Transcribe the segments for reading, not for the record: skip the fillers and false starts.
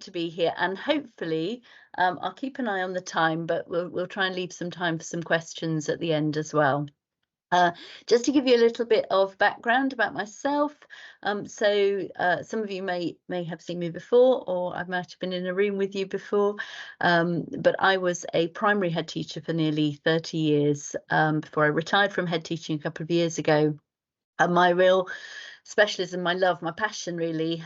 to be here, and hopefully I'll keep an eye on the time, but we'll try and leave some time for some questions at the end as well. Just to give you a little bit of background about myself, some of you may have seen me before, or I might have been in a room with you before, but I was a primary head teacher for nearly 30 years before I retired from head teaching a couple of years ago. And my real specialism, my love, my passion really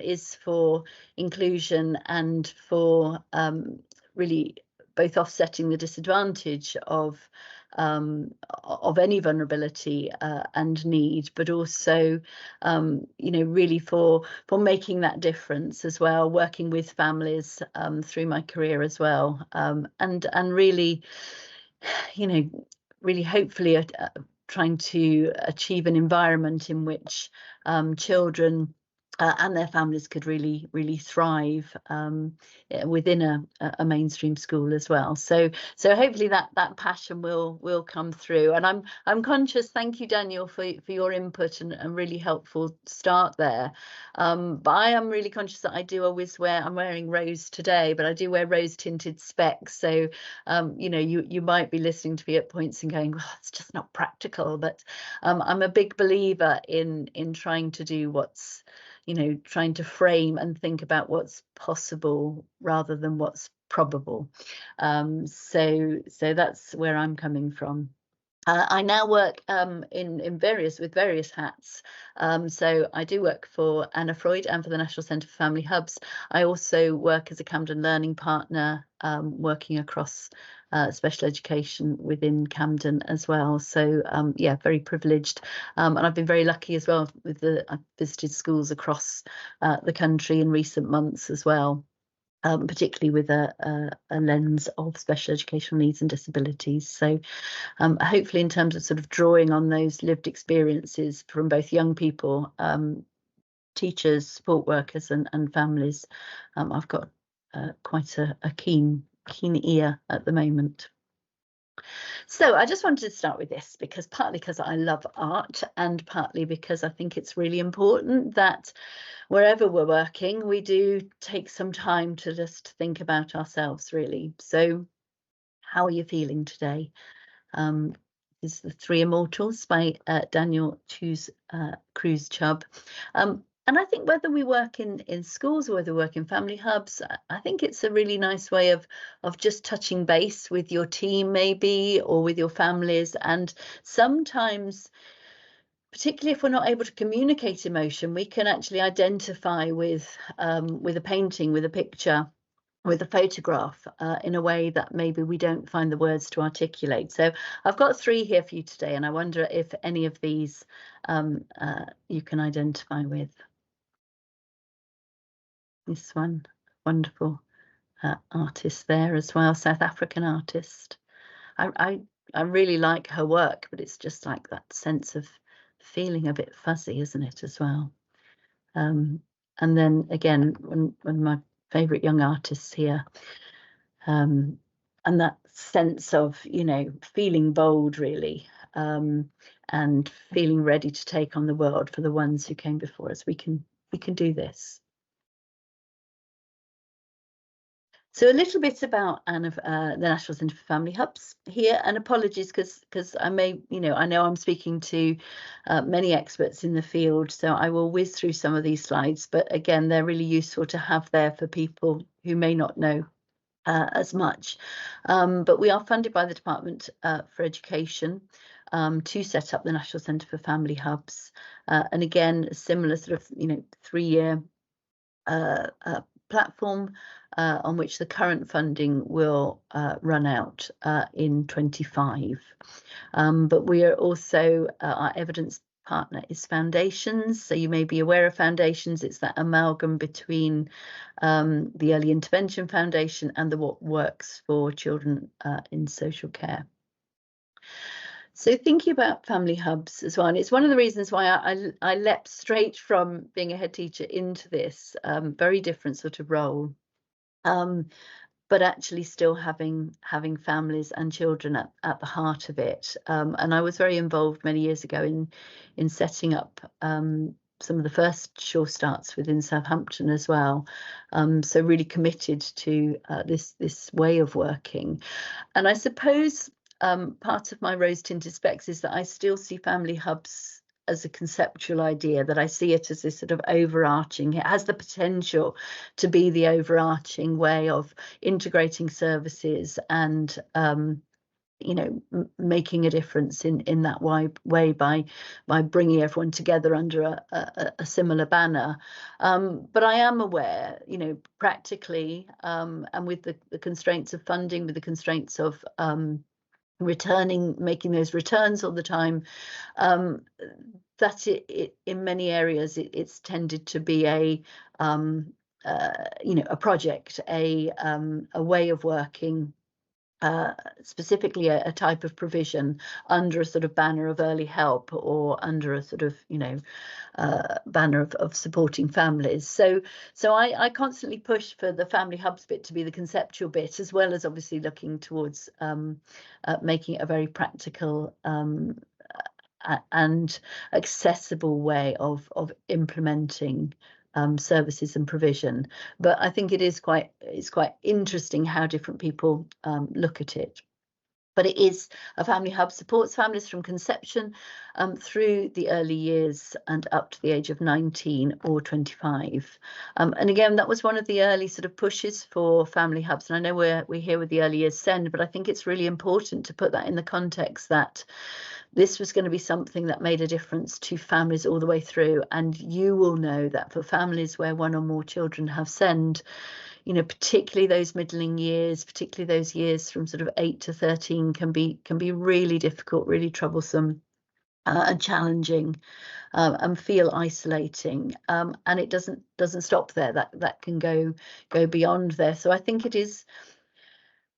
is for inclusion and for really both offsetting the disadvantage of any vulnerability and need, but also really for making that difference as well, working with families through my career as well, and really really hopefully trying to achieve an environment in which children and their families could really thrive within a mainstream school as well. So hopefully that passion will come through. And I'm conscious. Thank you, Daniel, for your input and really helpful start there. But I am really conscious that I do always I'm wearing rose today, but I do wear rose tinted specs. So you might be listening to me at points and going, oh, it's just not practical. But I'm a big believer in trying to do what's trying to frame and think about what's possible rather than what's probable. So that's where I'm coming from. I now work with various hats. So I do work for Anna Freud and for the National Centre for Family Hubs. I also work as a Camden Learning Partner, working across special education within Camden as well. So yeah, very privileged. And I've been very lucky as well I've visited schools across the country in recent months as well. Particularly with a lens of special educational needs and disabilities. So hopefully in terms of sort of drawing on those lived experiences from both young people, teachers, support workers and families, I've got quite a keen ear at the moment. So I just wanted to start with this partly because I love art, and partly because I think it's really important that wherever we're working, we do take some time to just think about ourselves, really. So how are you feeling today? Is The Three Immortals by Daniel Cruz Chubb. And I think whether we work in schools or whether we work in family hubs, I think it's a really nice way of just touching base with your team maybe, or with your families. And sometimes, particularly if we're not able to communicate emotion, we can actually identify with a painting, with a picture, with a photograph in a way that maybe we don't find the words to articulate. So I've got 3 here for you today, and I wonder if any of these you can identify with. This one, wonderful artist there as well, South African artist. I really like her work, but it's just like that sense of feeling a bit fuzzy, isn't it, as well? And then again, one of my favourite young artists here, and that sense of feeling bold, really, and feeling ready to take on the world for the ones who came before us. We can do this. So a little bit about the National Centre for Family Hubs here, and apologies because I know I'm speaking to many experts in the field, so I will whiz through some of these slides, but again, they're really useful to have there for people who may not know as much. But we are funded by the Department for Education to set up the National Centre for Family Hubs, and again, a similar sort of 3-year platform on which the current funding will run out in 25. But we are also, our evidence partner is foundations. So you may be aware of foundations. It's that amalgam between the Early Intervention Foundation and the What Works for Children in Social Care. So thinking about family hubs as well, and it's one of the reasons why I leapt straight from being a head teacher into this very different sort of role, but actually still having families and children at the heart of it. And I was very involved many years ago in setting up some of the first Sure Starts within Southampton as well. So really committed to this way of working. And I suppose part of my rose-tinted specs is that I still see family hubs as a conceptual idea, that I see it as this sort of overarching, it has the potential to be the overarching way of integrating services and making a difference in that way by bringing everyone together under a similar banner. But I am aware, practically, and with the constraints of funding, with the constraints of making those returns all the time, that it in many areas it's tended to be a project, a way of working, specifically a type of provision under a sort of banner of early help, or under a sort of banner of supporting families. So I constantly push for the family hubs bit to be the conceptual bit, as well as obviously looking towards making it a very practical and accessible way of implementing services and provision. But I think it's quite interesting how different people look at it. But it is a family hub, supports families from conception through the early years and up to the age of 19 or 25. And again, that was one of the early sort of pushes for family hubs. And I know we're here with the early years SEND, but I think it's really important to put that in the context that this was going to be something that made a difference to families all the way through. And you will know that for families where one or more children have SEND, particularly those middling years, particularly those years from sort of 8 to 13, can be really difficult, really troublesome, and challenging, and feel isolating. And it doesn't stop there. That can go beyond there. So I think it is,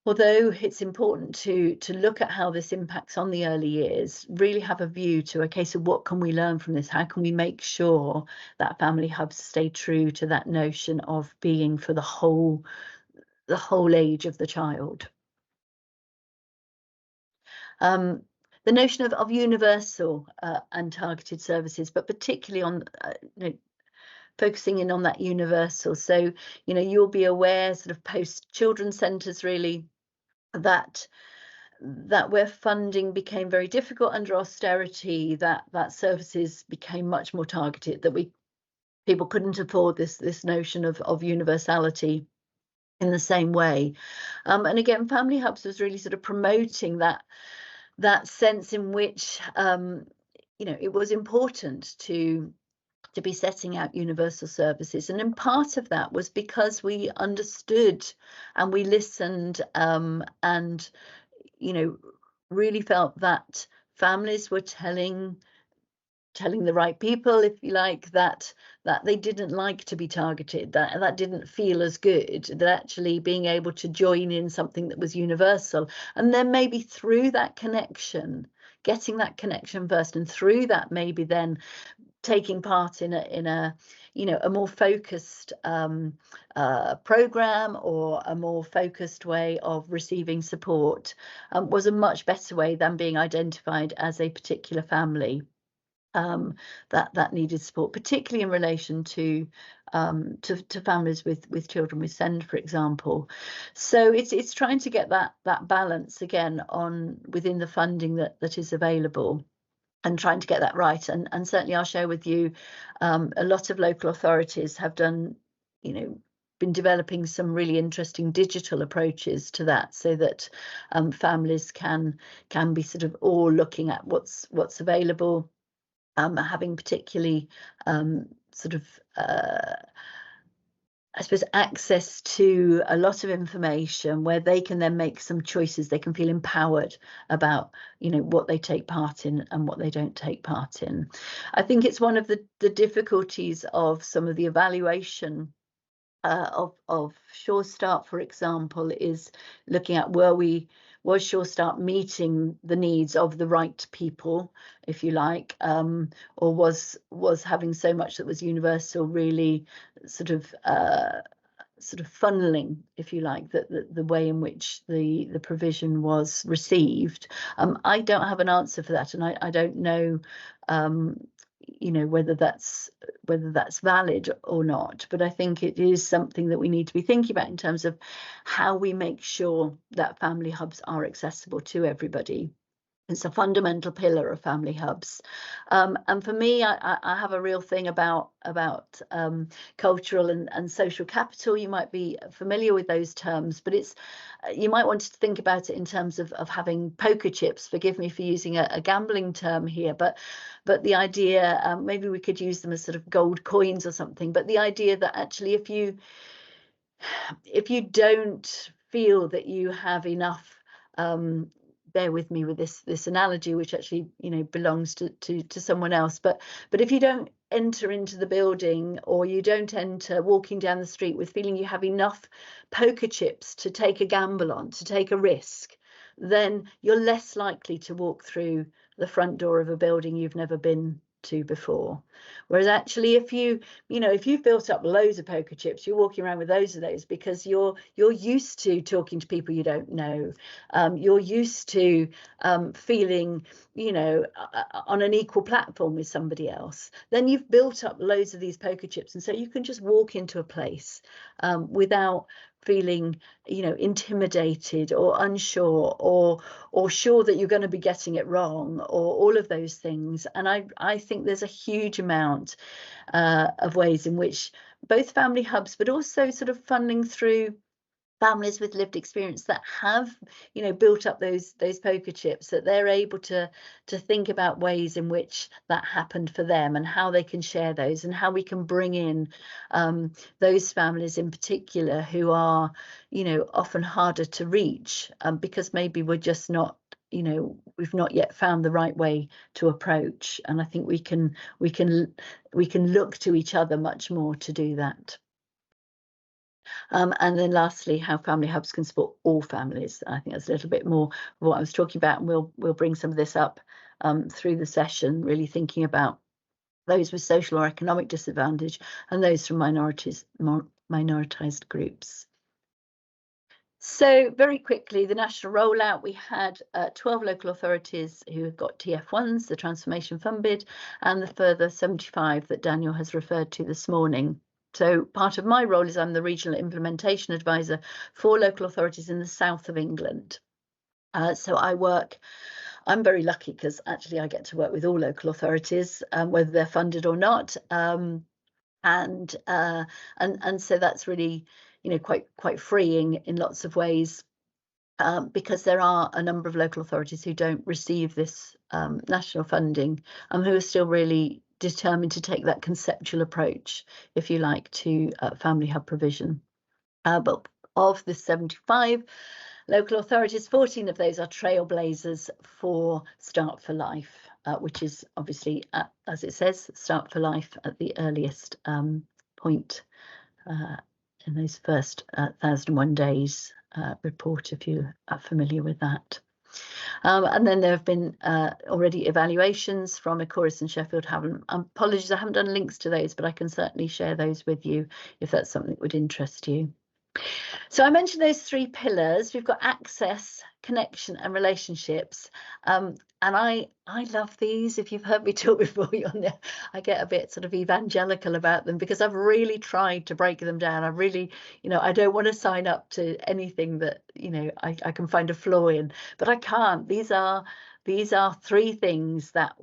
although it's important to look at how this impacts on the early years, really have a view to, okay, so what can we learn from this? How can we make sure that family hubs stay true to that notion of being for the whole age of the child? The notion of universal and targeted services, but particularly on focusing in on that universal. So you'll be aware, sort of post children's centres, really, that where funding became very difficult under austerity, that services became much more targeted, that people couldn't afford this notion of universality in the same way. And again, family hubs was really sort of promoting that sense in which it was important to be setting out universal services. And in part of that was because we understood and we listened, and really felt that families were telling the right people, if you like, that they didn't like to be targeted, that didn't feel as good, that actually being able to join in something that was universal, and then maybe through that connection, getting that connection first, and through that maybe then taking part in a more focused program, or a more focused way of receiving support, was a much better way than being identified as a particular family that needed support, particularly in relation to families with children with SEND, for example. So it's trying to get that balance again within the funding that is available, and trying to get that right. And certainly I'll share with you, a lot of local authorities have been developing some really interesting digital approaches to that, so that families can be sort of all looking at what's available, having particularly sort of I suppose access to a lot of information, where they can then make some choices. They can feel empowered about what they take part in and what they don't take part in. I think it's one of the difficulties of some of the evaluation of Sure Start, for example, is looking at was Sure Start meeting the needs of the right people, if you like, or was having so much that was universal really sort of funneling, if you like, the way in which the provision was received. I don't have an answer for that, and I don't know you know, whether that's valid or not, but I think it is something that we need to be thinking about in terms of how we make sure that family hubs are accessible to everybody. It's a fundamental pillar of family hubs, and for me, I have a real thing about cultural and social capital. You might be familiar with those terms, but it's you might want to think about it in terms of having poker chips. Forgive me for using a gambling term here, but the idea, maybe we could use them as sort of gold coins or something. But the idea that actually, if you don't feel that you have enough, bear with me with this analogy, which actually, you know, belongs to someone else, but if you don't enter into the building, or you don't enter walking down the street with feeling you have enough poker chips to take a gamble on, to take a risk, then you're less likely to walk through the front door of a building you've never been to before. Whereas actually, if you've built up loads of poker chips, you're walking around with loads of those because you're used to talking to people you don't know. You're used to feeling, you know, on an equal platform with somebody else. Then you've built up loads of these poker chips, and so you can just walk into a place without feeling, you know, intimidated or unsure or sure that you're going to be getting it wrong, or all of those things. And I think there's a huge amount of ways in which both family hubs, but also sort of funneling through families with lived experience that have, you know, built up those poker chips, that they're able to think about ways in which that happened for them, and how they can share those, and how we can bring in those families in particular who are, you know, often harder to reach, because maybe we're just not, you know, we've not yet found the right way to approach. And I think we can look to each other much more to do that. And then lastly, how family hubs can support all families. I think that's a little bit more of what I was talking about, and we'll bring some of this up through the session, really thinking about those with social or economic disadvantage and those from minoritized groups. So very quickly, the national rollout, we had 12 local authorities who have got TF1s, the Transformation Fund bid, and the further 75 that Daniel has referred to this morning. So part of my role is I'm the regional implementation advisor for local authorities in the south of England. So I'm very lucky because actually I get to work with all local authorities, whether they're funded or not. And so that's really, you know, quite freeing in lots of ways, because there are a number of local authorities who don't receive this national funding, who are still really determined to take that conceptual approach, if you like, to family hub provision. But of the 75 local authorities, 14 of those are trailblazers for Start for Life, which is obviously, as it says, Start for Life at the earliest point in those first 1,001 days report, if you are familiar with that. And then there have been already evaluations from Ecoris and Sheffield. Apologies, I haven't done links to those, but I can certainly share those with you if that's something that would interest you. So I mentioned those three pillars. We've got access, connection, and relationships. And I love these. If you've heard me talk before, I get a bit sort of evangelical about them, because I've really tried to break them down. I really, you know, I don't want to sign up to anything that, you know, I can find a flaw in, but I can't. These are three things that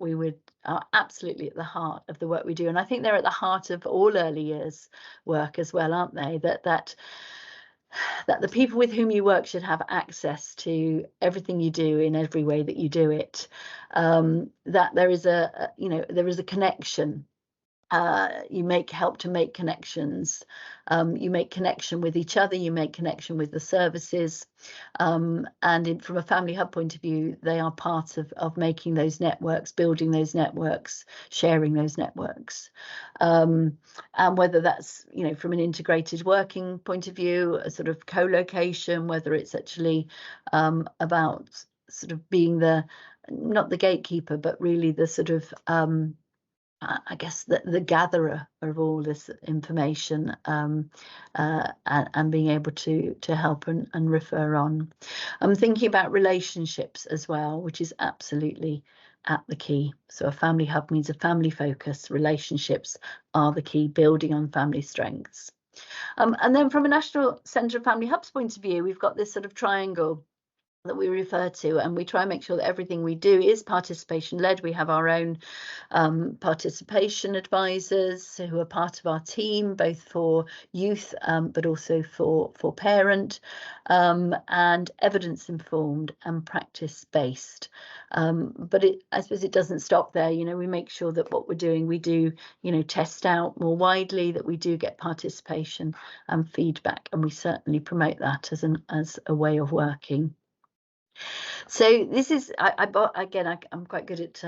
are absolutely at the heart of the work we do. And I think they're at the heart of all early years work as well, aren't they? That the people with whom you work should have access to everything you do in every way that you do it. That there is a connection. You help to make connections. You make connection with each other. You make connection with the services. And from a family hub point of view, they are part of making those networks, building those networks, sharing those networks. And whether that's, you know, from an integrated working point of view, a sort of co-location, whether it's actually about sort of being not the gatekeeper, but really the sort of I guess the gatherer of all this information, and being able to help and refer on. I'm thinking about relationships as well, which is absolutely at the key. So a family hub means a family focus. Relationships are the key, building on family strengths. And then from a National Centre of Family Hubs point of view, we've got this sort of triangle that we refer to, and we try and make sure that everything we do is participation led. We have our own participation advisors who are part of our team, both for youth but also for parent, and evidence informed and practice based. But I suppose it doesn't stop there. You know, we make sure that what we're doing, we do, you know, test out more widely, that we do get participation and feedback, and we certainly promote that as a way of working. So this is, I'm quite good at,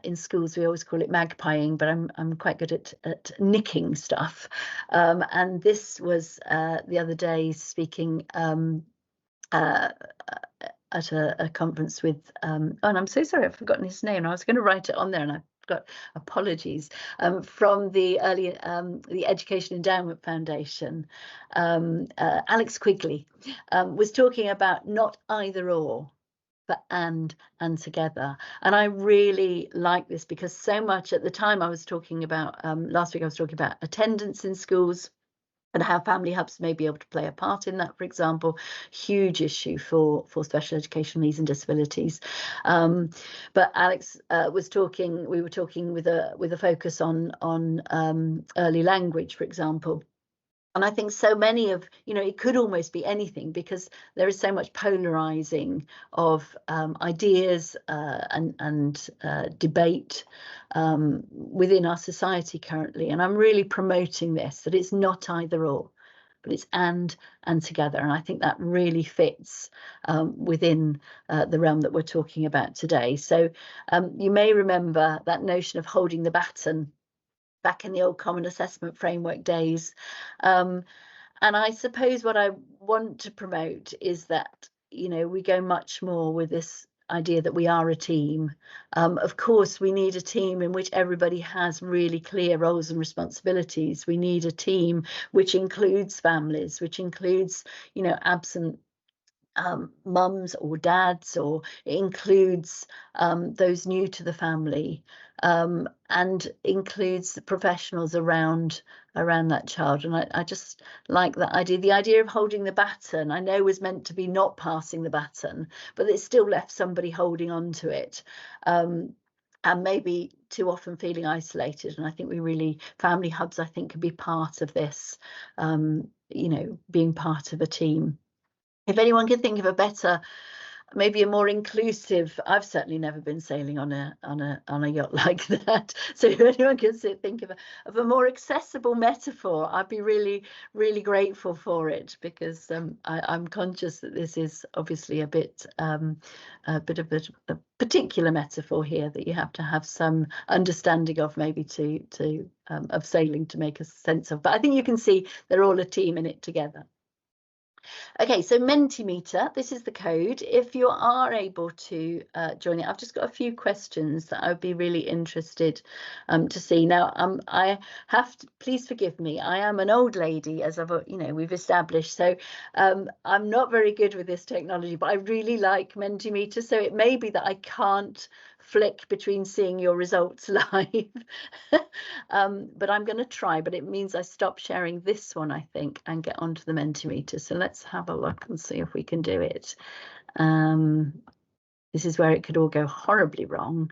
in schools we always call it magpieing, but I'm quite good at nicking stuff. And this was the other day speaking at a conference with, and I'm so sorry, I've forgotten his name. I was going to write it on there and I forgot, apologies, from the Education Endowment Foundation. Alex Quigley was talking about not either or, but and together. And I really like this because so much at the time I was talking about, last week I was talking about attendance in schools and how family hubs may be able to play a part in that, for example. Huge issue for special educational needs and disabilities. But Alex was talking, we were talking with a focus on early language, for example. And I think so many of, you know, it could almost be anything because there is so much polarizing of ideas and debate within our society currently. And I'm really promoting this, that it's not either or, but it's and together. And I think that really fits within the realm that we're talking about today. So you may remember that notion of holding the baton back in the old Common Assessment Framework days. And I suppose what I want to promote is that, you know, we go much more with this idea that we are a team. Of course, we need a team in which everybody has really clear roles and responsibilities. We need a team which includes families, which includes, you know, absent mums or dads, or it includes those new to the family, and includes the professionals around that child. And I just like that idea. The idea of holding the baton, I know, was meant to be not passing the baton, but it still left somebody holding on to it, and maybe too often feeling isolated. And I think we really, family hubs, I think, can be part of this, you know, being part of a team. If anyone can think of a better, maybe a more inclusive, I've certainly never been sailing on a yacht like that. So if anyone can think of a more accessible metaphor, I'd be really, really grateful for it, because I'm conscious that this is obviously a bit of a particular metaphor here that you have to have some understanding of, maybe of sailing to make a sense of. But I think you can see they're all a team in it together. Okay, so Mentimeter, this is the code. If you are able to join it, I've just got a few questions that I would be really interested to see. Now, I have to, please forgive me, I am an old lady, as we've established, so I'm not very good with this technology, but I really like Mentimeter, so it may be that I can't flick between seeing your results live. But I'm going to try, but it means I stop sharing this one, I think, and get onto the Mentimeter. So let's have a look and see if we can do it. This is where it could all go horribly wrong.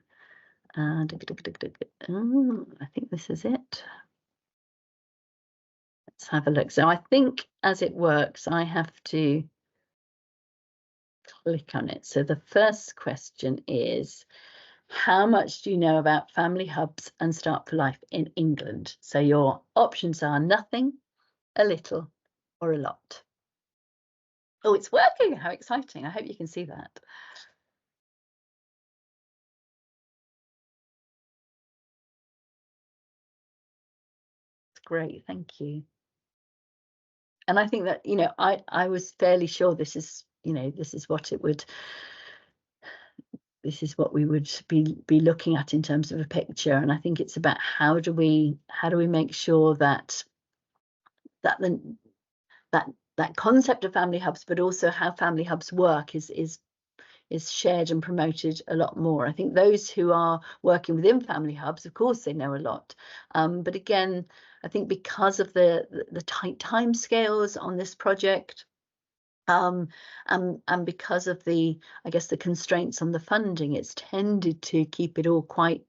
I think this is it. Let's have a look. So I think as it works, I have to click on it. So the first question is, how much do you know about family hubs and Start for Life in England? So your options are nothing, a little, or a lot. Oh, it's working. How exciting. I hope you can see that. It's great. Thank you. And I think that, you know, I was fairly sure this is, you know, this is what we would be looking at in terms of a picture. And I think it's about how do we make sure that concept of family hubs, but also how family hubs work is is shared and promoted a lot more. I think those who are working within family hubs, of course, they know a lot. But again, I think because of the tight timescales on this project, and because of the, I guess, the constraints on the funding, it's tended to keep it all quite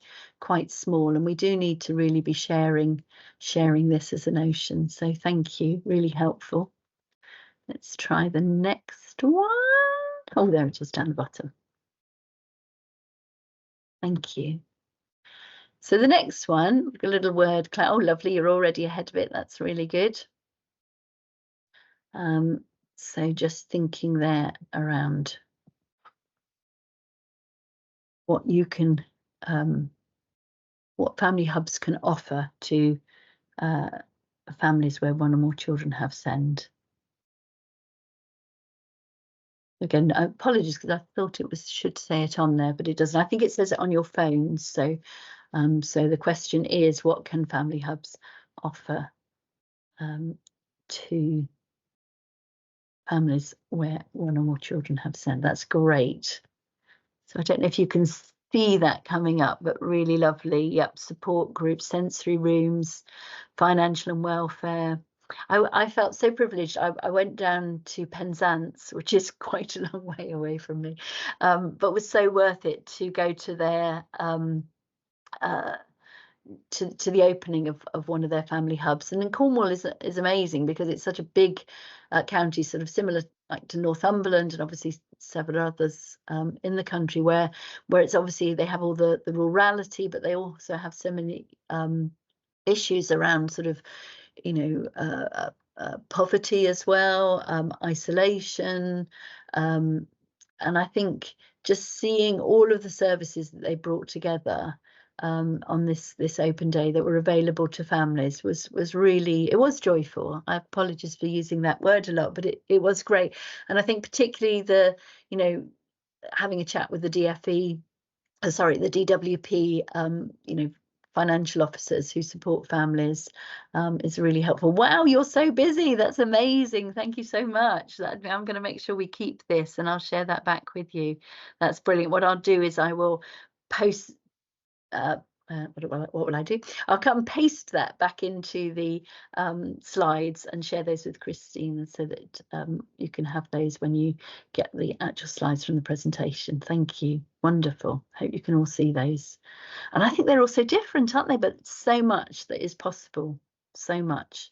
small, and we do need to really be sharing this as a notion. So thank you, really helpful. Let's try the next one. Oh, there it is down the bottom. Thank you. So the next one, a little word cloud. Oh, lovely, you're already ahead of it. That's really good. So just thinking there around what you can, what family hubs can offer to families where one or more children have SEND. Again, apologies because I thought it should say it on there, but it doesn't. I think it says it on your phones. So, so the question is, what can family hubs offer to families where one or more children have SEND? That's great. So I don't know if you can see that coming up, but really lovely. Yep, support groups, sensory rooms, financial and welfare. I felt so privileged. I went down to Penzance, which is quite a long way away from me, but was so worth it to go to their to the opening of one of their family hubs. And then Cornwall is amazing because it's such a big county, sort of similar like to Northumberland and obviously several others in the country where it's obviously they have all the rurality, but they also have so many issues around sort of, you know, poverty as well, isolation, and I think just seeing all of the services that they brought together on this open day that were available to families was really, it was joyful. I apologize for using that word a lot, but it was great. And I think particularly the, you know, having a chat with the DFE, the DWP, you know, financial officers who support families is really helpful. Wow, you're so busy. That's amazing. Thank you so much. I'm going to make sure we keep this and I'll share that back with you. That's brilliant. What I'll do is I will post what will I do? I'll come and paste that back into the slides and share those with Christine so that you can have those when you get the actual slides from the presentation. Thank you. Wonderful. Hope you can all see those. And I think they're all so different, aren't they? But so much that is possible. So much.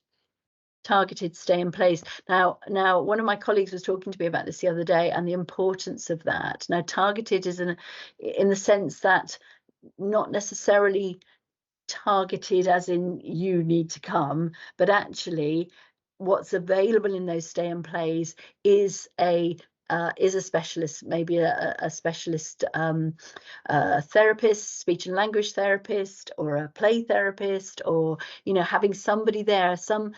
Targeted stay in place. Now one of my colleagues was talking to me about this the other day and the importance of that. Now targeted is in the sense that not necessarily targeted as in you need to come, but actually what's available in those stay and plays is a specialist, maybe a specialist therapist, speech and language therapist, or a play therapist, or, you know, having somebody there, some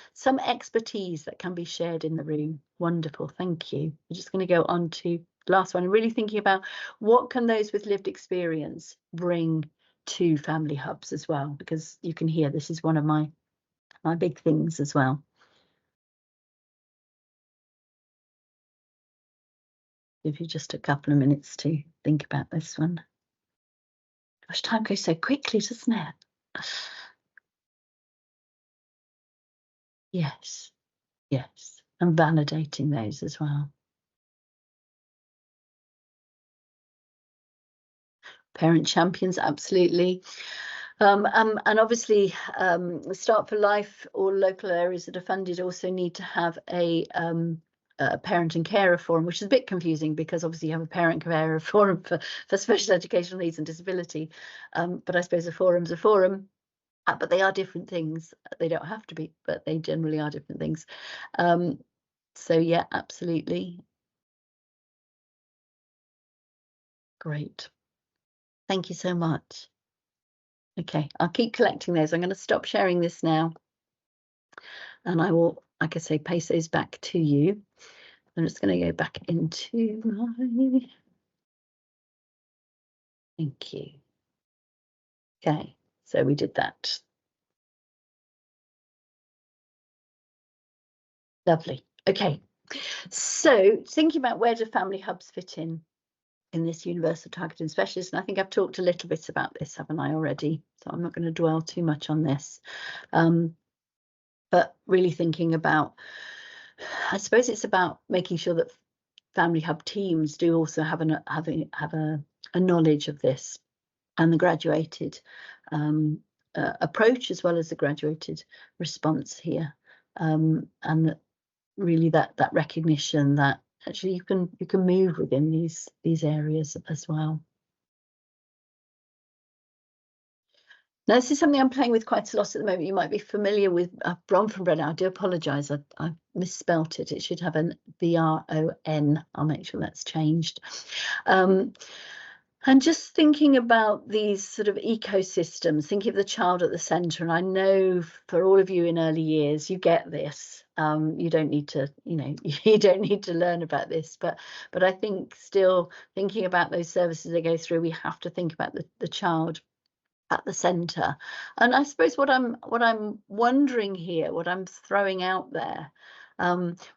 expertise that can be shared in the room. Wonderful, thank you. I'm just going to go on to the last one, really thinking about what can those with lived experience bring to family hubs as well, because you can hear this is one of my big things as well. Give you just a couple of minutes to think about this one. Gosh, time goes so quickly, doesn't it? Yes, yes, and validating those as well. Parent champions, absolutely. And obviously, Start for Life or local areas that are funded also need to have a parent and carer forum, which is a bit confusing because obviously you have a parent carer forum for special educational needs and disability. But I suppose a forum's a forum, but they are different things. They don't have to be, but they generally are different things. So yeah, absolutely. Great. Thank you so much. Okay, I'll keep collecting those. I'm going to stop sharing this now. And I will, like I say, paste those back to you. I'm just going to go back into my... Thank you. Okay, so we did that. Lovely. Okay, so thinking about where do family hubs fit in? in this universal targeting specialist. And I think I've talked a little bit about this, haven't I, already? So I'm not going to dwell too much on this. But really thinking about, I suppose it's about making sure that family hub teams do also have a knowledge of this and the graduated approach, as well as the graduated response here, and that really that recognition that actually you can move within these areas as well. Now, this is something I'm playing with quite a lot at the moment. You might be familiar with Bronfenbrenner. I do apologise, I misspelt it. It should have an B-R-O-N. I'll make sure that's changed. And just thinking about these sort of ecosystems, thinking of the child at the centre. And I know for all of you in early years, you get this. You don't need to, you don't need to learn about this. But I think still thinking about those services they go through, we have to think about the child at the centre. And I suppose what I'm wondering here, what I'm throwing out there,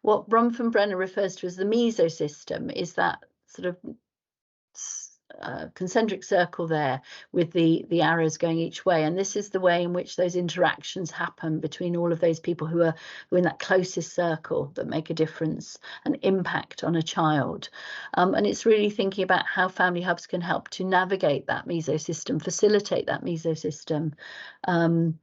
what Bronfenbrenner refers to as the mesosystem, is that sort of concentric circle there with the arrows going each way, and this is the way in which those interactions happen between all of those people who are in that closest circle that make a difference, an impact on a child. And it's really thinking about how family hubs can help to navigate that mesosystem, facilitate that mesosystem, and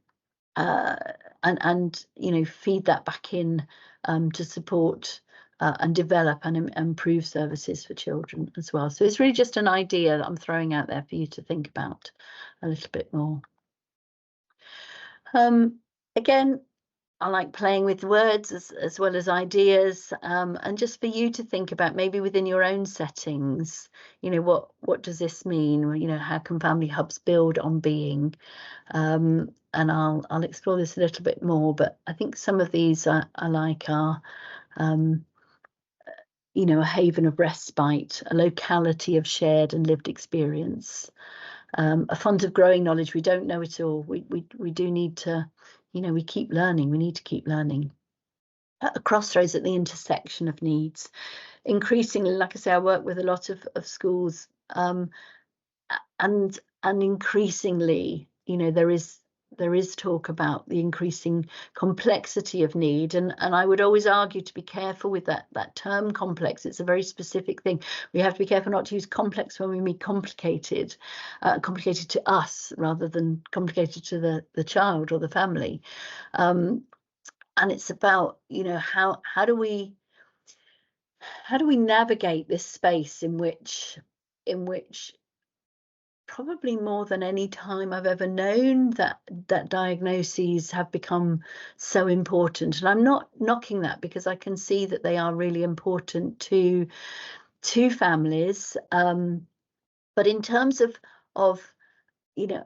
feed that back in to support and develop and improve services for children as well. So it's really just an idea that I'm throwing out there for you to think about a little bit more. Again, I like playing with words as well as ideas, and just for you to think about maybe within your own settings, what does this mean? How can family hubs build on being? And I'll explore this a little bit more, but I think some of these I like are a haven of respite, a locality of shared and lived experience, a font of growing knowledge. We don't know it all. We do need to, we keep learning. We need to keep learning. At a crossroads, at the intersection of needs. Increasingly, like I say, I work with a lot of schools, and increasingly, there is talk about the increasing complexity of need, and I would always argue to be careful with that term complex. It's a very specific thing. We have to be careful not to use complex when we mean complicated, complicated to us rather than complicated to the child or the family. And it's about how do we navigate this space in which probably more than any time I've ever known that diagnoses have become so important. And I'm not knocking that, because I can see that they are really important to families. But in terms of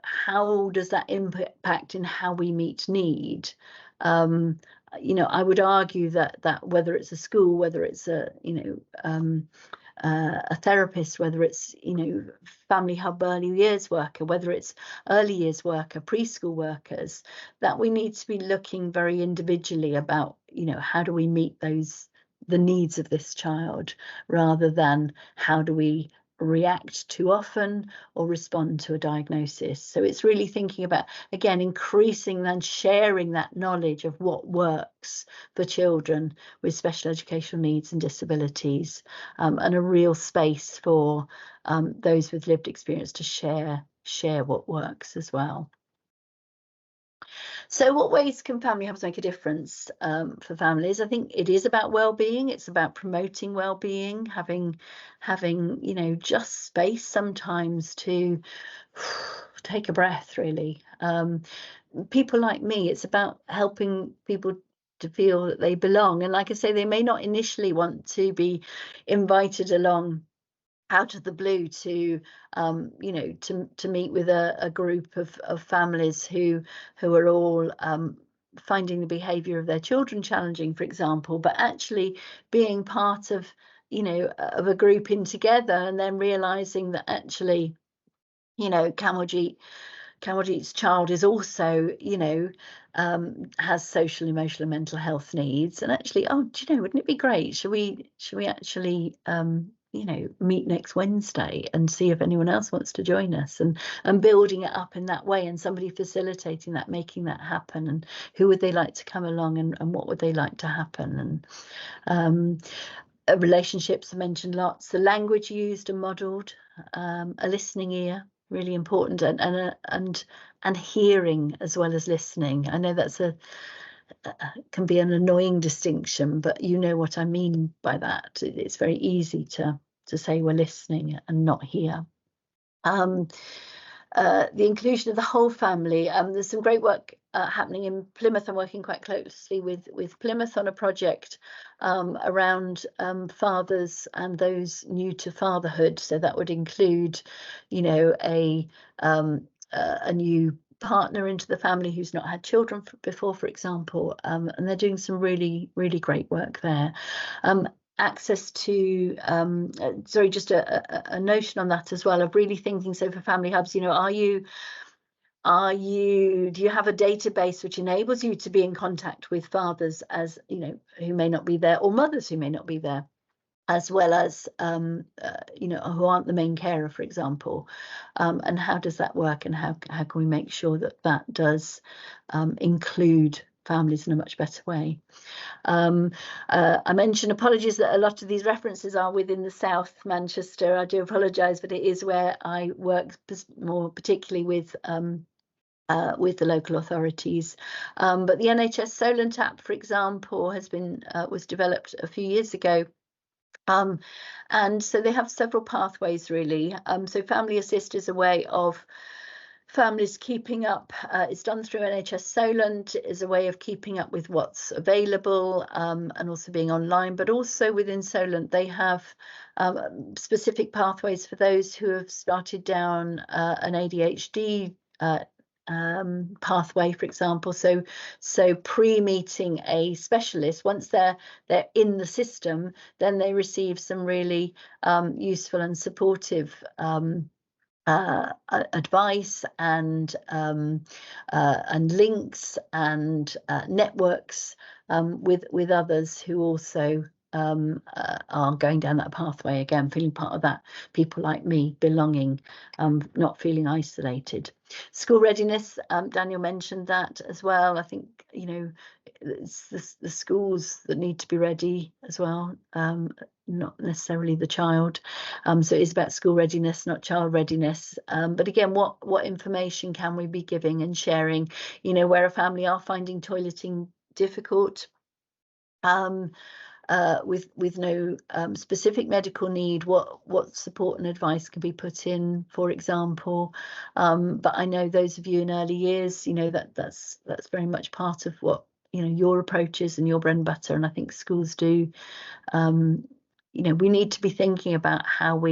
how does that impact in how we meet need? I would argue that whether it's a school, whether it's a therapist, whether it's family hub early years worker, whether it's early years worker, preschool workers, that we need to be looking very individually about how do we meet the needs of this child, rather than how do we react too often or respond to a diagnosis. So it's really thinking about, again, increasing and sharing that knowledge of what works for children with special educational needs and disabilities, and a real space for those with lived experience to share what works as well. So what ways can family hubs make a difference for families? I think it is about well-being. It's about promoting well-being, having just space sometimes to take a breath, really. People like me, it's about helping people to feel that they belong. And like I say, they may not initially want to be invited along out of the blue to meet with a group of families who are all finding the behavior of their children challenging, for example, but actually being part of of a group in together, and then realizing that actually Kamaljeet's child is also has social, emotional and mental health needs, and actually, wouldn't it be great, should we actually meet next Wednesday and see if anyone else wants to join us, and building it up in that way, and somebody facilitating that, making that happen, and who would they like to come along, and what would they like to happen. And relationships are mentioned lots, the language used and modelled, a listening ear, really important, and hearing as well as listening. I know that's can be an annoying distinction, but you know what I mean by that. It's very easy to say we're listening and not hear. The inclusion of the whole family. There's some great work happening in Plymouth. I'm working quite closely with Plymouth on a project around fathers and those new to fatherhood. So that would include, a new partner into the family who's not had children before, for example, and they're doing some really, really great work there. Access to just a notion on that as well, of really thinking, so for family hubs, do you have a database which enables you to be in contact with fathers, as who may not be there, or mothers who may not be there, as well as who aren't the main carer, for example, and how does that work, and how can we make sure that does include families in a much better way. I mentioned, apologies, that a lot of these references are within the South Manchester. I do apologise, but it is where I work more particularly with the local authorities. But the NHS Solent app, for example, was developed a few years ago. And so they have several pathways, really. So Family Assist is a way of families keeping up. It's done through NHS Solent, is a way of keeping up with what's available, and also being online. But also within Solent, they have specific pathways for those who have started down an ADHD pathway, for example. So pre-meeting a specialist, once they're in the system, then they receive some really useful and supportive advice and links and networks with others who also are going down that pathway, again feeling part of that, people like me, belonging, not feeling isolated. School readiness, Daniel mentioned that as well. I think it's the schools that need to be ready as well, not necessarily the child. So it is about school readiness, not child readiness. But again, what information can we be giving and sharing? Where a family are finding toileting difficult, with no specific medical need, what support and advice can be put in, for example. But I know those of you in early years, that's very much part of what your approach is and your bread and butter, and I think schools do. We need to be thinking about how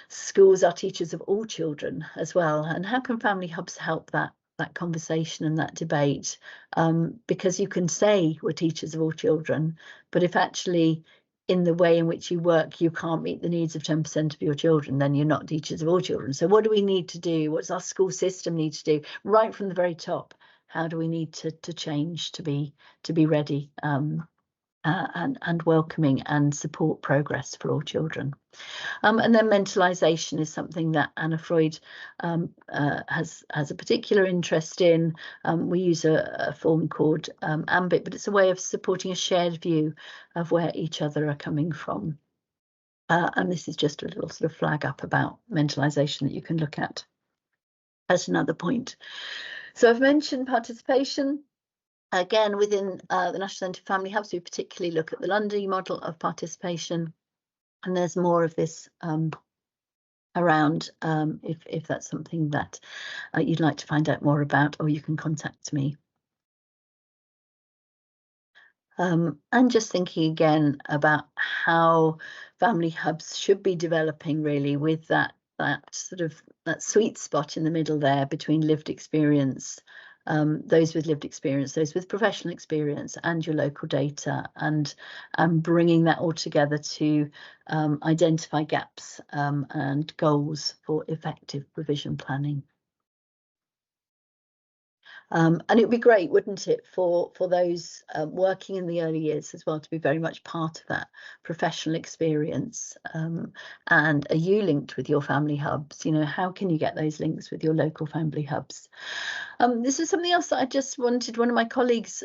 schools are teachers of all children as well, and how can family hubs help that conversation and that debate, because you can say we're teachers of all children, but if actually in the way in which you work you can't meet the needs of 10% of your children, then you're not teachers of all children. So what do we need to do? What does our school system need to do right from the very top? How do we need to change to be ready and welcoming and support progress for all children? And then mentalisation is something that Anna Freud has a particular interest in. We use a form called AMBIT, but it's a way of supporting a shared view of where each other are coming from. And this is just a little sort of flag up about mentalisation that you can look at as another point. So I've mentioned participation. Again, within the National Centre for Family Hubs, we particularly look at the London model of participation. And there's more of this around if that's something that you'd like to find out more about, or you can contact me. And just thinking again about how family hubs should be developing, really, with that sweet spot in the middle there between lived experience, those with lived experience, those with professional experience, and your local data, and bringing that all together to identify gaps and goals for effective provision planning. And it would be great, wouldn't it, for those working in the early years as well to be very much part of that professional experience. And are you linked with your family hubs? You know, how can you get those links with your local family hubs? This is something else that I just wanted, one of my colleagues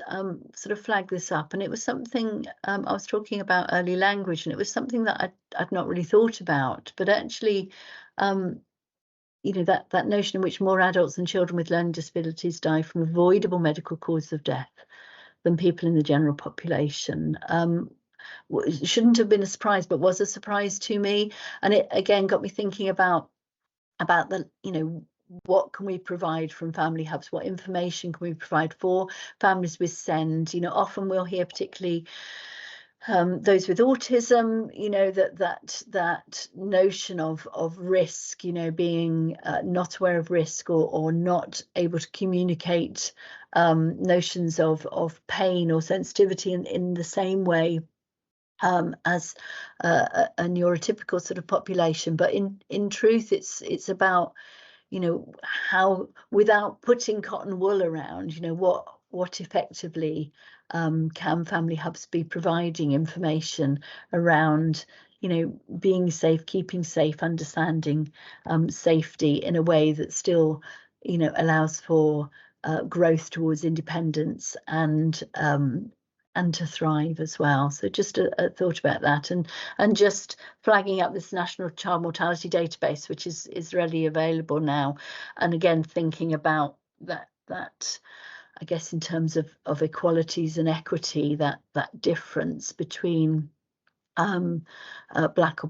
sort of flagged this up, and it was something I was talking about early language, and it was something that I'd not really thought about, but actually, you know, that notion in which more adults and children with learning disabilities die from avoidable medical causes of death than people in the general population. Shouldn't have been a surprise, but was a surprise to me. And it again got me thinking about the, you know, what can we provide from family hubs? What information can we provide for families with SEND? You know, often we'll hear, particularly those with autism, you know, that notion of risk, you know, being not aware of risk, or not able to communicate notions of pain or sensitivity in the same way as a neurotypical sort of population. But in truth, it's about, you know, how, without putting cotton wool around, you know, what effectively can family hubs be providing information around, you know, being safe, keeping safe, understanding safety in a way that still, you know, allows for growth towards independence and to thrive as well. So just a thought about that, and just flagging up this National Child Mortality Database, which is readily available now, and again thinking about that I guess in terms of equalities and equity, that difference between Black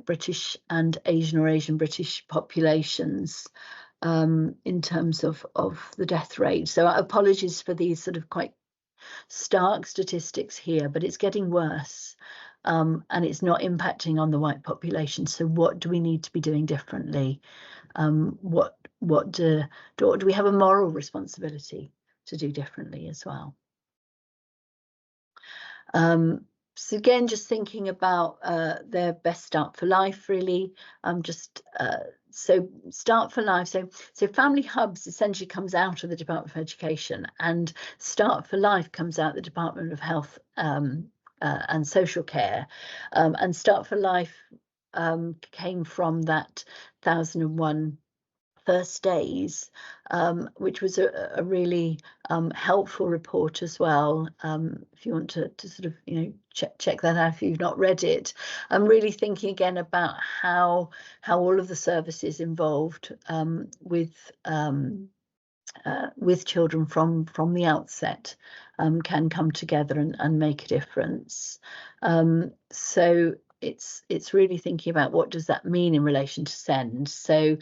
British and Asian or Asian British populations in terms of the death rate. So apologies for these sort of quite stark statistics here, but it's getting worse, and it's not impacting on the white population. So what do we need to be doing differently? What do we have a moral responsibility to do differently as well? So again, just thinking about their best start for life, really. So Start for Life. So family hubs essentially comes out of the Department of Education, and Start for Life comes out the Department of Health and Social Care. And Start for Life came from that 1001 First Days, which was a really helpful report as well. If you want to sort of, you know, check that out if you've not read it. I'm really thinking again about how all of the services involved with children from the outset can come together and make a difference. So it's really thinking about what does that mean in relation to SEND. So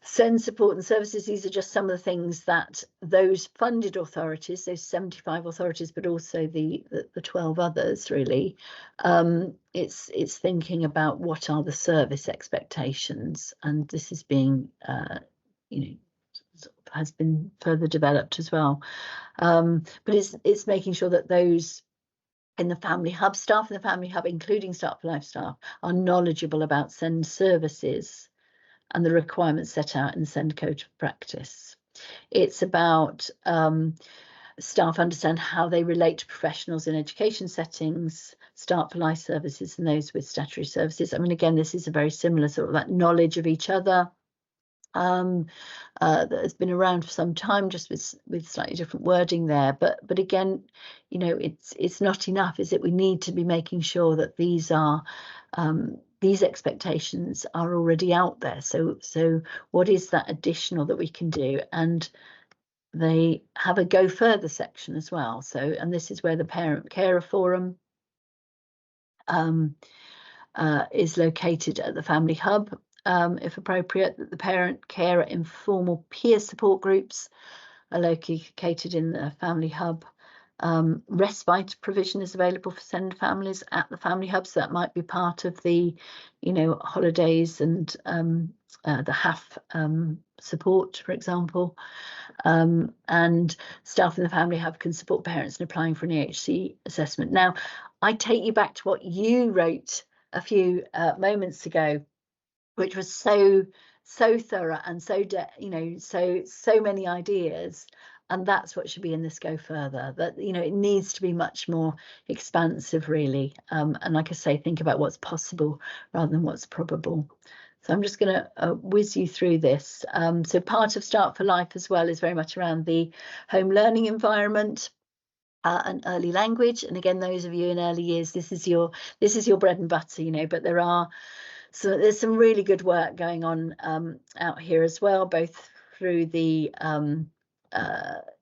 SEND support and services, these are just some of the things that those funded authorities, those 75 authorities, but also the 12 others, really, it's thinking about what are the service expectations, and this is being, you know, has been further developed as well. But it's making sure that those in the family hub, staff in the family hub, including Start for Life staff, are knowledgeable about SEND services and the requirements set out in the SEND Code of Practice. It's about staff understand how they relate to professionals in education settings, Start for Life services and those with statutory services. I mean, again, this is a very similar sort of that knowledge of each other that has been around for some time, just with slightly different wording there. But again, you know, it's not enough, is it? We need to be making sure that these expectations are already out there. So what is that additional that we can do? And they have a go further section as well. So, and this is where the Parent Carer Forum is located at the Family Hub. If appropriate, that the parent carer informal peer support groups are located in the Family Hub. Respite provision is available for SEND families at the Family Hub, so that might be part of the, you know, holidays and the HAF support, for example. And staff in the Family Hub can support parents in applying for an EHC assessment. Now, I take you back to what you wrote a few moments ago, which was so thorough and so many ideas. and that's what should be in this Go Further. That, you know, it needs to be much more expansive, really, and like I say, think about what's possible rather than what's probable. So I'm just going to whiz you through this. So part of Start for Life as well is very much around the home learning environment and early language. And again, those of you in early years, this is your bread and butter, you know. But there's some really good work going on out here as well, both through the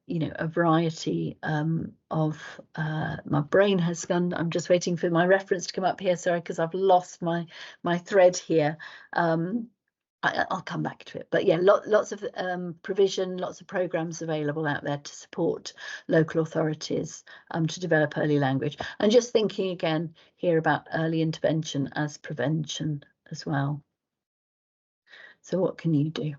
you know, a variety of my brain has gone. I'm just waiting for my reference to come up here. Sorry, because I've lost my thread here. I'll come back to it. But yeah, lots of provision, lots of programs available out there to support local authorities to develop early language. And just thinking again here about early intervention as prevention as well. So what can you do?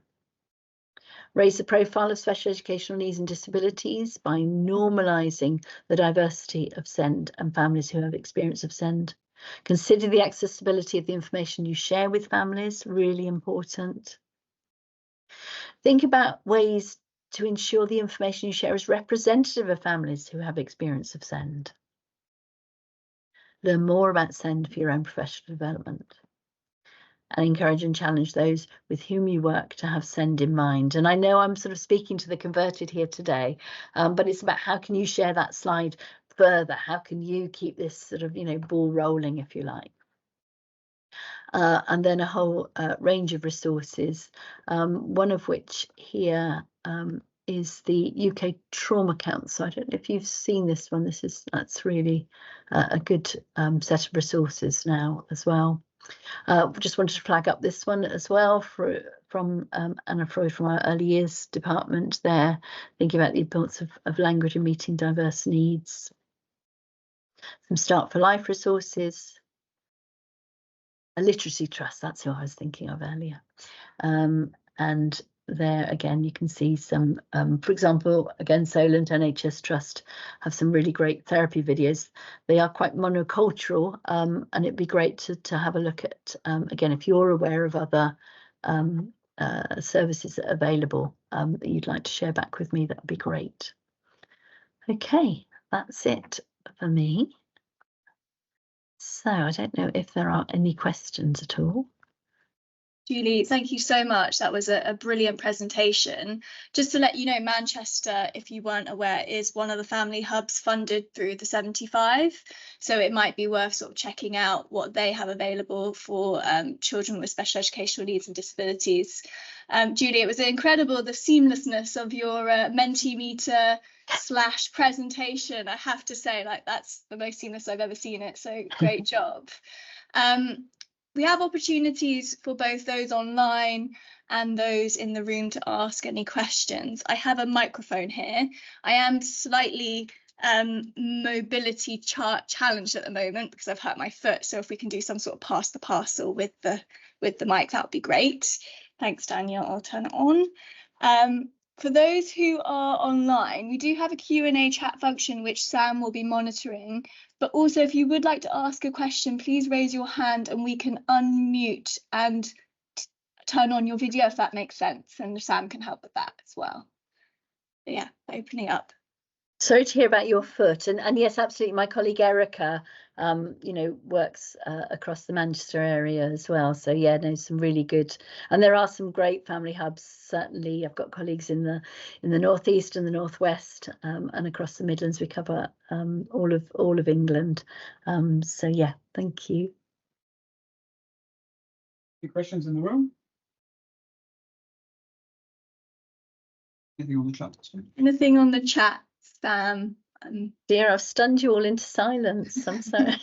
Raise the profile of special educational needs and disabilities by normalising the diversity of SEND and families who have experience of SEND. Consider the accessibility of the information you share with families, really important. Think about ways to ensure the information you share is representative of families who have experience of SEND. Learn more about SEND for your own professional development. And encourage and challenge those with whom you work to have SEND in mind. And I know I'm sort of speaking to the converted here today, but it's about how can you share that slide further? How can you keep this sort of, you know, ball rolling, if you like? And then a whole range of resources, one of which here is the UK Trauma Council. I don't know if you've seen this one. That's really a good set of resources now as well. Just wanted to flag up this one as well from Anna Freud from our early years department there, thinking about the importance of language and meeting diverse needs. Some Start for Life resources. A literacy trust, that's who I was thinking of earlier. And there again, you can see some, for example, again, Solent NHS Trust have some really great therapy videos. They are quite monocultural, and it'd be great to have a look at, again, if you're aware of other services that are available that you'd like to share back with me, that would be great. Okay, that's it for me. So I don't know if there are any questions at all. Julie, thank you so much. That was a brilliant presentation. Just to let you know, Manchester, if you weren't aware, is one of the family hubs funded through the 75. So it might be worth sort of checking out what they have available for children with special educational needs and disabilities. Julie, it was incredible, the seamlessness of your Mentimeter / presentation. I have to say, like, that's the most seamless I've ever seen it. So great job. We have opportunities for both those online and those in the room to ask any questions. I have a microphone here. I am slightly mobility challenged at the moment because I've hurt my foot. So if we can do some sort of pass the parcel with the mic, that would be great. Thanks, Daniel. I'll turn it on. For those who are online, we do have a Q&A chat function which Sam will be monitoring. But also, if you would like to ask a question, please raise your hand and we can unmute and turn on your video if that makes sense. And Sam can help with that as well. But yeah, opening up. Sorry to hear about your foot, and yes, absolutely. My colleague Erica, you know, works across the Manchester area as well. So yeah, no, some really good, and there are some great family hubs. Certainly, I've got colleagues in the northeast and the northwest, and across the Midlands. We cover all of England. So yeah, thank you. Any questions in the room? Anything on the chat? Anything on the chat, Sam? Dear, I've stunned you all into silence. I'm sorry.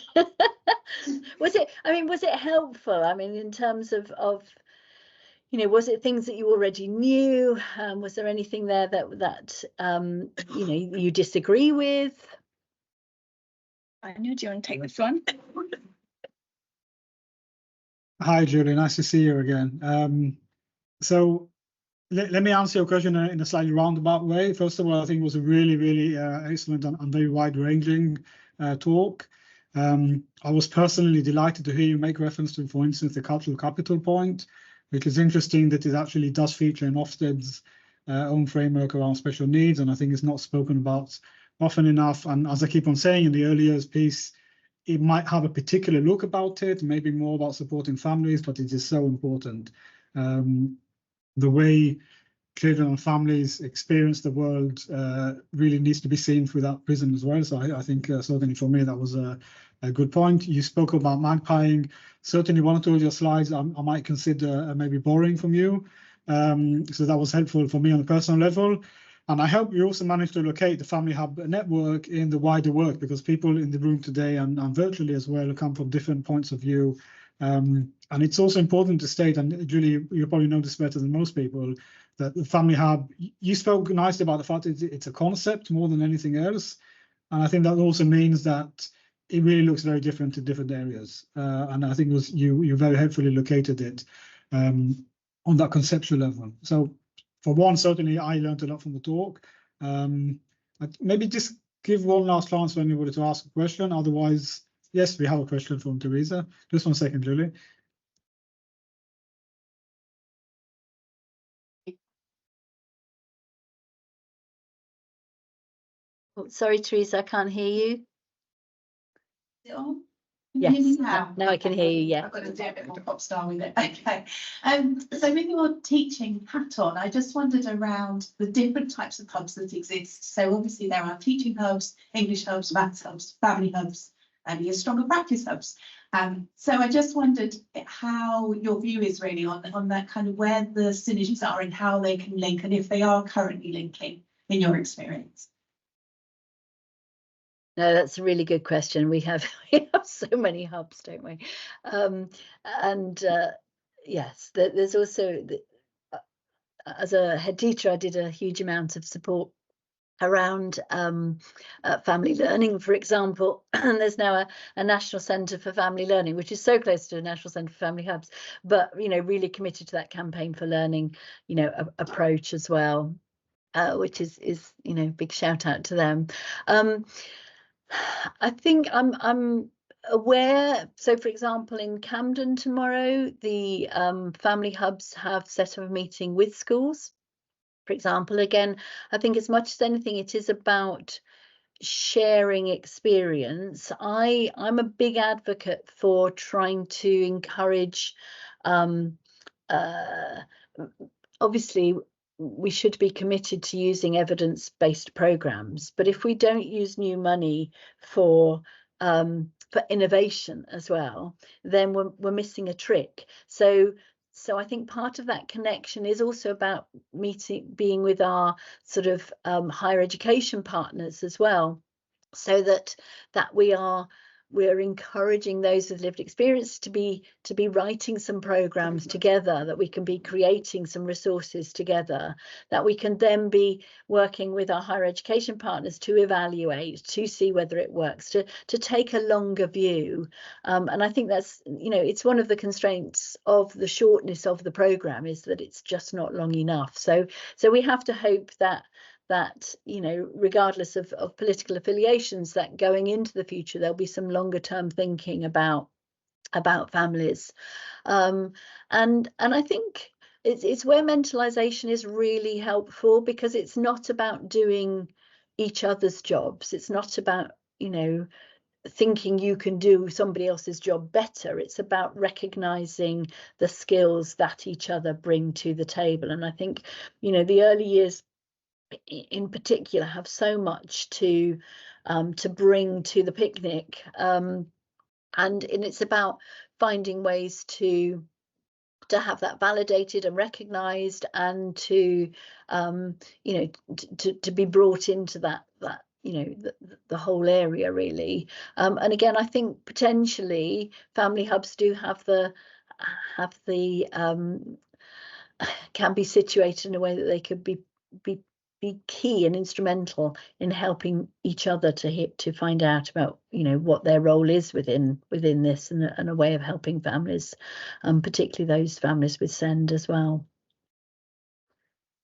Was it helpful? I mean, in terms of you know, was it things that you already knew? Was there anything there that you know, you disagree with? I know. Do you want to take this one? Hi, Julie. Nice to see you again. So let me answer your question in a slightly roundabout way. First of all, I think it was a really excellent and very wide-ranging talk. I was personally delighted to hear you make reference to, for instance, the cultural capital point, which is interesting that it actually does feature in Ofsted's own framework around special needs, and I think it's not spoken about often enough. And as I keep on saying, in the early years piece, it might have a particular look about it, maybe more about supporting families, but it is so important. The way children and families experience the world really needs to be seen through that prism as well. So I think certainly for me that was a good point. You spoke about magpieing. Certainly one or two of your slides I might consider maybe borrowing from you. So that was helpful for me on a personal level. And I hope you also managed to locate the Family Hub network in the wider work, because people in the room today and virtually as well come from different points of view. And it's also important to state, and Julie, you probably know this better than most people, that the Family Hub, you spoke nicely about the fact that it's a concept more than anything else. And I think that also means that it really looks very different in different areas. And I think it was you very helpfully located it on that conceptual level. So for one, certainly I learned a lot from the talk. Maybe just give one last chance for anybody to ask a question. Otherwise, yes, we have a question from Teresa. Just 1 second, Julie. Oh, sorry, Teresa, I can't hear you. Is it on? Yes, Can you hear me now? now I can hear you, yeah. I've got to do a bit more pop star with it. Okay. So with your teaching hat on, I just wondered around the different types of hubs that exist. So obviously there are teaching hubs, English hubs, maths hubs, family hubs, and your stronger practice hubs. So I just wondered how your view is really on that kind of where the synergies are and how they can link, and if they are currently linking in your experience. No, that's a really good question. We have so many hubs, don't we? Yes, there's also as a head teacher, I did a huge amount of support around family learning, for example. And there's now a National Centre for Family Learning, which is so close to a National Centre for Family Hubs, but really committed to that campaign for learning, approach as well, which is big shout out to them. I think I'm aware. So, for example, in Camden tomorrow, the family hubs have set up a meeting with schools. For example, again, I think as much as anything, it is about sharing experience. I'm a big advocate for trying to encourage. Obviously, we should be committed to using evidence-based programs, but if we don't use new money for innovation as well, then we're missing a trick. So I think part of that connection is also about being with our sort of higher education partners as well, so that we're encouraging those with lived experience to be writing some programs together, that we can be creating some resources together, that we can then be working with our higher education partners to evaluate, to see whether it works, to take a longer view. And I think that's, it's one of the constraints of the shortness of the program, is that it's just not long enough. So we have to hope that regardless of political affiliations, that going into the future there'll be some longer term thinking about families, and I think it's where mentalization is really helpful, because it's not about doing each other's jobs. It's not about thinking you can do somebody else's job better. It's about recognizing the skills that each other bring to the table. And I think the early years in particular have so much to bring to the picnic, and it's about finding ways to have that validated and recognized, and to be brought into that the whole area really. And again, I think potentially family hubs do have the can be situated in a way that they could be key and instrumental in helping each other to find out about what their role is within this, and a way of helping families, particularly those families with SEND as well.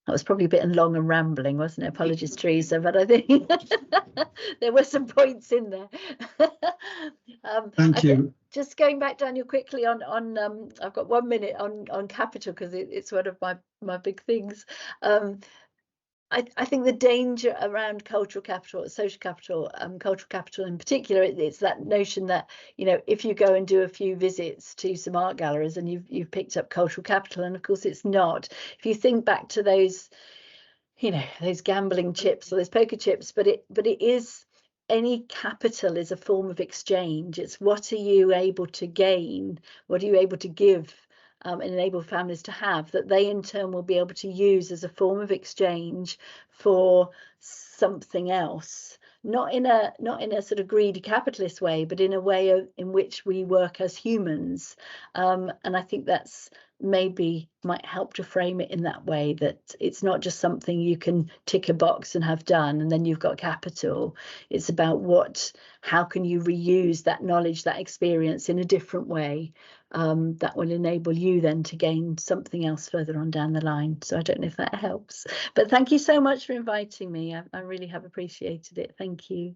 That was probably a bit long and rambling, wasn't it? Apologies, Teresa, but I think there were some points in there. Thank you. Just going back, Daniel, quickly on I've got 1 minute on capital, because it's one of my big things. I think the danger around cultural capital, social capital, cultural capital in particular, it's that notion that, you know, if you go and do a few visits to some art galleries and you've picked up cultural capital, and of course it's not. If you think back to those, you know, those gambling chips or those poker chips, but it is, any capital is a form of exchange. It's what are you able to gain, what are you able to give, and enable families to have, that they in turn will be able to use as a form of exchange for something else, not in a sort of greedy capitalist way, but in a way in which we work as humans. And I think that's maybe might help to frame it in that way, that it's not just something you can tick a box and have done and then you've got capital. It's about how can you reuse that knowledge, that experience in a different way, that will enable you then to gain something else further on down the line. So I don't know if that helps, but thank you so much for inviting me. I really have appreciated it. Thank you.